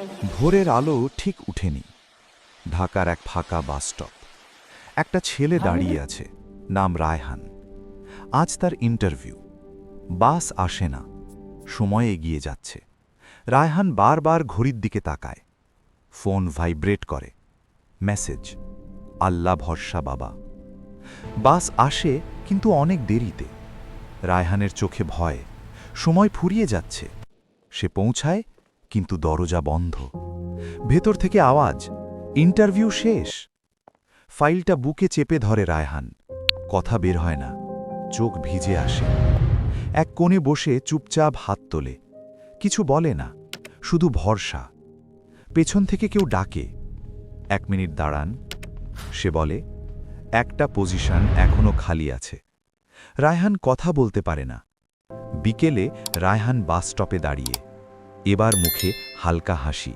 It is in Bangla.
ভোরের আলো ঠিক উঠেনি। ঢাকার এক ফাঁকা বাসস্টপ। একটা ছেলে দাঁড়িয়ে আছে, নাম রায়হান। আজ তার ইন্টারভিউ। বাস আসে না, সময় এগিয়ে যাচ্ছে। রায়হান বারবার ঘড়ির দিকে তাকায়। ফোন ভাইব্রেট করে। মেসেজ, আল্লাহ ভরসা বাবা। বাস আসে, কিন্তু অনেক দেরিতে। রায়হানের চোখে ভয়, সময় ফুরিয়ে যাচ্ছে। সে পৌঁছায়, কিন্তু দরজা বন্ধ। ভেতর থেকে আওয়াজ, ইন্টারভিউ শেষ। ফাইলটা বুকে চেপে ধরে রায়হান। কথা বের হয় না, চোখ ভিজে আসে। এক কোণে বসে চুপচাপ হাত তোলে। কিছু বলে না, শুধু ভরসা। পেছন থেকে কেউ ডাকে, 1 মিনিট দাঁড়ান। সে বলে, একটা পজিশন এখনো খালি আছে। রায়হান কথা বলতে পারে না। বিকেলে রায়হান বাস স্টপে দাঁড়িয়ে। এবার মুখে হালকা হাসি।